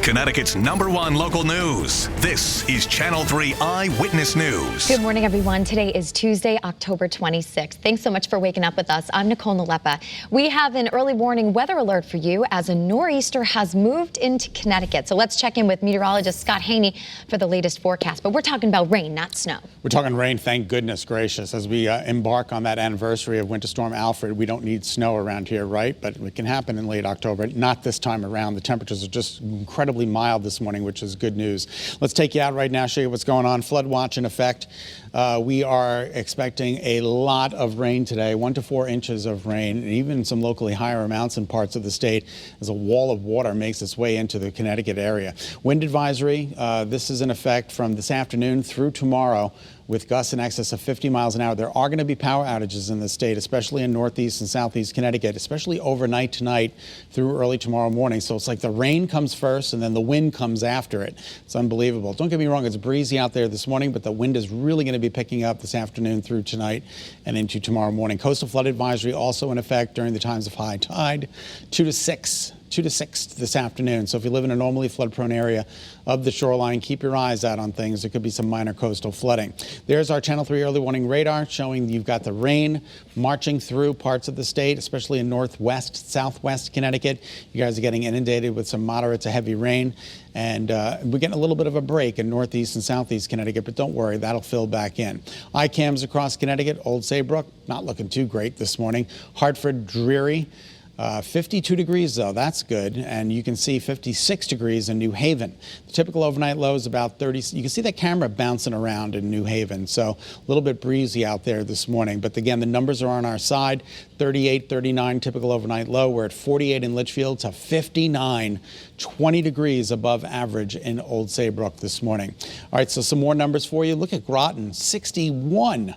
Connecticut's #1 local news. This is Channel 3 Eyewitness News. Good morning, everyone. Today is Tuesday, October 26th. Thanks so much for waking up with us. I'm Nicole Nalepa. We have an early warning weather alert for you as a nor'easter has moved into Connecticut. So let's check in with meteorologist Scott Haney for the latest forecast. But we're talking about rain, not snow. We're talking rain, thank goodness gracious. As we embark on that anniversary of Winter Storm Alfred, we don't need snow around here, right? But it can happen in late October. Not this time around. The temperatures are just incredibly mild this morning, which is good news. Let's take you out right now, show you what's going on. Flood watch in effect. We are expecting a lot of rain today, 1 to 4 inches of rain, and even some locally higher amounts in parts of the state as a wall of water makes its way into the Connecticut area. Wind advisory, this is in effect from this afternoon through tomorrow, with gusts in excess of 50 miles an hour. There are going to be power outages in the state, especially in northeast and southeast Connecticut, especially overnight tonight through early tomorrow morning. So it's like the rain comes first and then the wind comes after it. It's unbelievable. Don't get me wrong, it's breezy out there this morning, but the wind is really going to be picking up this afternoon through tonight and into tomorrow morning. Coastal flood advisory also in effect during the times of high tide, 2 to 6 this afternoon. So if you live in a normally flood-prone area of the shoreline, keep your eyes out on things. There could be some minor coastal flooding. There's our Channel 3 early warning radar showing you've got the rain marching through parts of the state, especially in northwest, southwest Connecticut. You guys are getting inundated with some moderate to heavy rain. And we're getting a little bit of a break in northeast and southeast Connecticut, but don't worry, that'll fill back in. ICAMs across Connecticut, Old Saybrook, not looking too great this morning. Hartford, dreary. 52 degrees, though, that's good. And you can see 56 degrees in New Haven. The typical overnight low is about 30. You can see that camera bouncing around in New Haven. So a little bit breezy out there this morning. But again, the numbers are on our side. 38, 39, typical overnight low. We're at 48 in Litchfield to 59, 20 degrees above average in Old Saybrook this morning. All right, so some more numbers for you. Look at Groton, 61.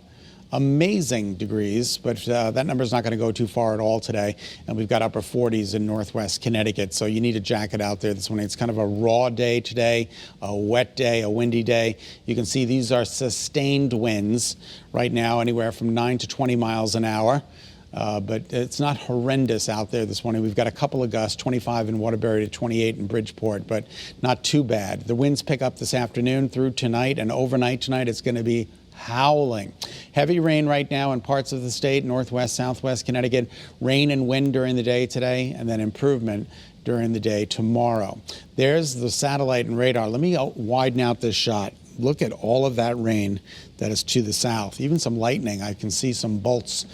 Amazing degrees, but that number is not going to go too far at all today. And we've got upper 40s in northwest Connecticut, so you need a jacket out there this morning. It's kind of a raw day today, a wet day, a windy day. You can see these are sustained winds right now, anywhere from 9 to 20 miles an hour. But it's not horrendous out there this morning. We've got a couple of gusts, 25 in Waterbury to 28 in Bridgeport, but not too bad. The winds pick up this afternoon through tonight, and overnight tonight it's going to be howling. Heavy rain right now in parts of the state, northwest, southwest Connecticut. Rain and wind during the day today, and then improvement during the day tomorrow. There's the satellite and radar. Let me widen out this shot. Look at all of that rain that is to the south. Even some lightning. I can see some bolts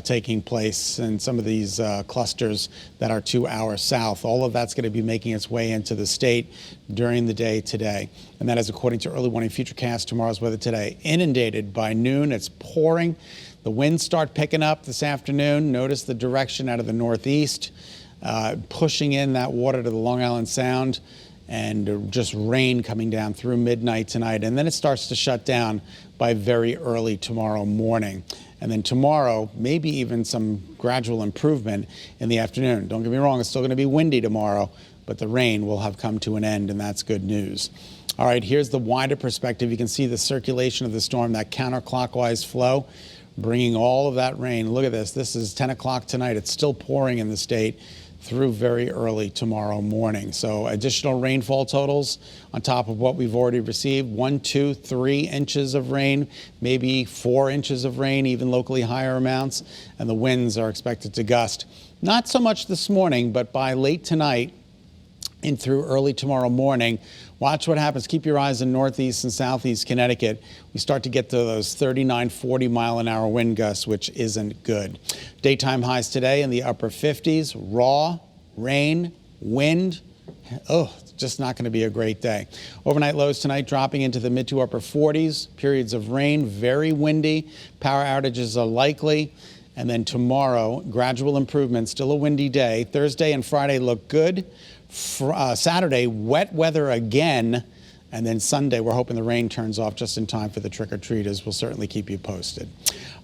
taking place in some of these clusters that are 2 hours south. All of that's going to be making its way into the state during the day today. And that is according to early warning futurecast tomorrow's weather today. Inundated by noon. It's pouring. The winds start picking up this afternoon. Notice the direction out of the northeast, pushing in that water to the Long Island Sound, and just rain coming down through midnight tonight. And then it starts to shut down by very early tomorrow morning. And then tomorrow, maybe even some gradual improvement in the afternoon. Don't get me wrong, it's still going to be windy tomorrow, but the rain will have come to an end, and that's good news. All right, here's the wider perspective. You can see the circulation of the storm, that counterclockwise flow, bringing all of that rain. Look at this. This is 10 o'clock tonight. It's still pouring in the state through very early tomorrow morning. So additional rainfall totals on top of what we've already received, 1, 2, 3 inches of rain, maybe 4 inches of rain, even locally higher amounts. And the winds are expected to gust. Not so much this morning, but by late tonight and through early tomorrow morning, watch what happens. Keep your eyes in northeast and southeast Connecticut. We start to get to those 39, 40 mile an hour wind gusts, which isn't good. Daytime highs today in the upper 50s, raw, rain, wind. Oh, it's just not going to be a great day. Overnight lows tonight dropping into the mid to upper 40s. Periods of rain, very windy. Power outages are likely. And then tomorrow, gradual improvement, still a windy day. Thursday and Friday look good. Saturday, wet weather again. And then Sunday, we're hoping the rain turns off just in time for the trick-or-treaters. We'll certainly keep you posted.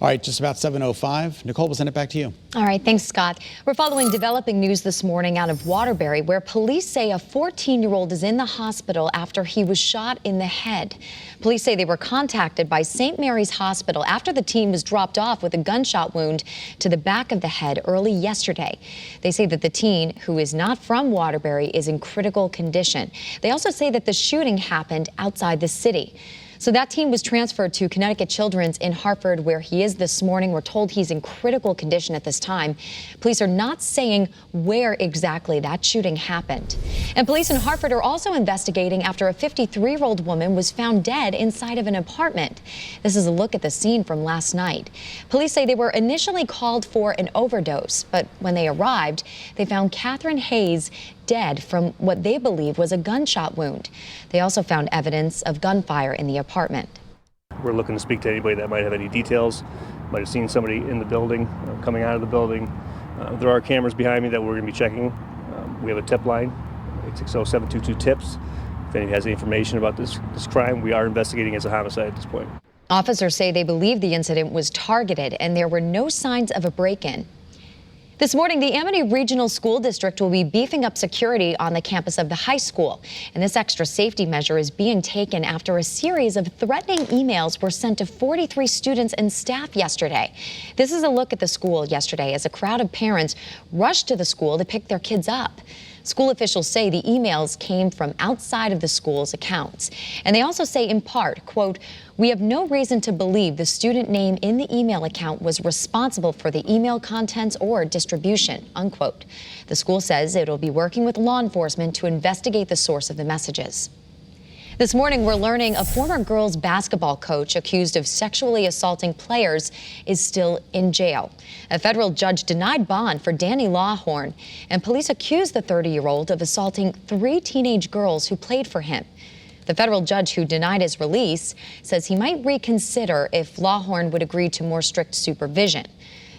All right, just about 7:05. Nicole, we'll send it back to you. All right, thanks, Scott. We're following developing news this morning out of Waterbury, where police say a 14-year-old is in the hospital after he was shot in the head. Police say they were contacted by St. Mary's Hospital after the teen was dropped off with a gunshot wound to the back of the head early yesterday. They say that the teen, who is not from Waterbury, is in critical condition. They also say that the shooting happened outside the city. So that teen was transferred to Connecticut Children's in Hartford, where he is this morning. We're told he's in critical condition at this time. Police are not saying where exactly that shooting happened. And police in Hartford are also investigating after a 53-year-old woman was found dead inside of an apartment. This is a look at the scene from last night. Police say they were initially called for an overdose, but when they arrived, they found Catherine Hayes dead from what they believe was a gunshot wound. They also found evidence of gunfire in the apartment. We're looking to speak to anybody that might have any details, might have seen somebody in the building, coming out of the building. There are cameras behind me that we're going to be checking. We have a tip line, 860-722-TIPS. If anybody has any information about this crime, we are investigating as a homicide at this point. Officers say they believe the incident was targeted and there were no signs of a break-in. This morning, the Amity Regional School District will be beefing up security on the campus of the high school. And this extra safety measure is being taken after a series of threatening emails were sent to 43 students and staff yesterday. This is a look at the school yesterday as a crowd of parents rushed to the school to pick their kids up. School officials say the emails came from outside of the school's accounts. And they also say in part, quote, "We have no reason to believe the student name in the email account was responsible for the email contents or distribution," unquote. The school says it will be working with law enforcement to investigate the source of the messages. This morning, we're learning a former girls basketball coach accused of sexually assaulting players is still in jail. A federal judge denied bond for Danny Lawhorn, and police accused the 30-year-old of assaulting 3 teenage girls who played for him. The federal judge who denied his release says he might reconsider if Lawhorn would agree to more strict supervision.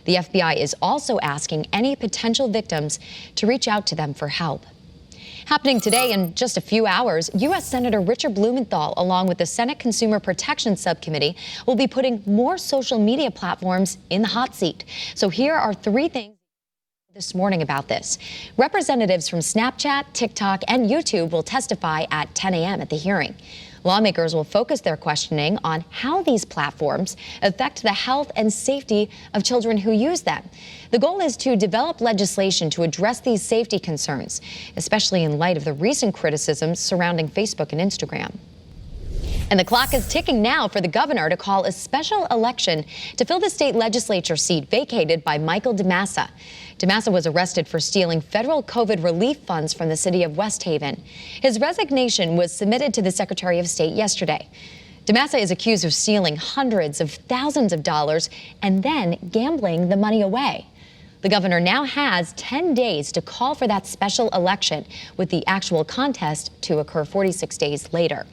The FBI is also asking any potential victims to reach out to them for help. Happening today in just a few hours, U.S. Senator Richard Blumenthal, along with the Senate Consumer Protection Subcommittee, will be putting more social media platforms in the hot seat. So here are 3 things this morning about this. Representatives from Snapchat, TikTok, and YouTube will testify at 10 a.m. at the hearing. Lawmakers will focus their questioning on how these platforms affect the health and safety of children who use them. The goal is to develop legislation to address these safety concerns, especially in light of the recent criticisms surrounding Facebook and Instagram. And the clock is ticking now for the governor to call a special election to fill the state legislature seat vacated by Michael DeMassa. DeMassa was arrested for stealing federal COVID relief funds from the city of West Haven. His resignation was submitted to the Secretary of State yesterday. DeMassa is accused of stealing hundreds of thousands of dollars and then gambling the money away. The governor now has 10 days to call for that special election, with the actual contest to occur 46 days later.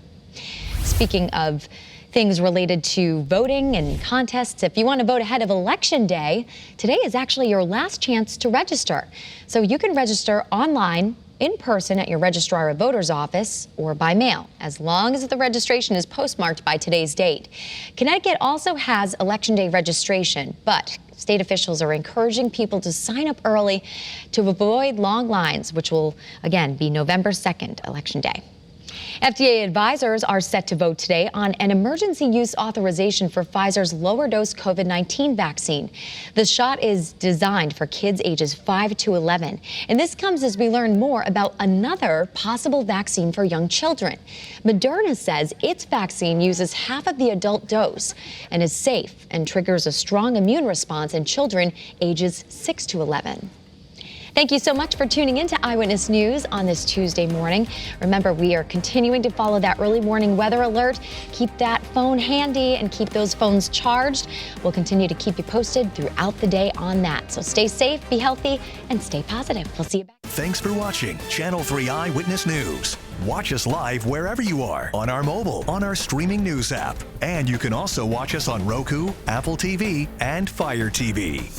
Speaking of things related to voting and contests, if you want to vote ahead of Election Day, today is actually your last chance to register. So you can register online, in person at your registrar of voters office, or by mail, as long as the registration is postmarked by today's date. Connecticut also has Election Day registration, but state officials are encouraging people to sign up early to avoid long lines, which will, again, be November 2nd, Election Day. FDA advisors are set to vote today on an emergency use authorization for Pfizer's lower dose COVID-19 vaccine. The shot is designed for kids ages 5 to 11. And this comes as we learn more about another possible vaccine for young children. Moderna says its vaccine uses half of the adult dose and is safe and triggers a strong immune response in children ages 6 to 11. Thank you so much for tuning in to Eyewitness News on this Tuesday morning. Remember, we are continuing to follow that early morning weather alert. Keep that phone handy and keep those phones charged. We'll continue to keep you posted throughout the day on that. So stay safe, be healthy, and stay positive. We'll see you back. Thanks for watching Channel 3 Eyewitness News. Watch us live wherever you are, on our mobile, on our streaming news app. And you can also watch us on Roku, Apple TV, and Fire TV.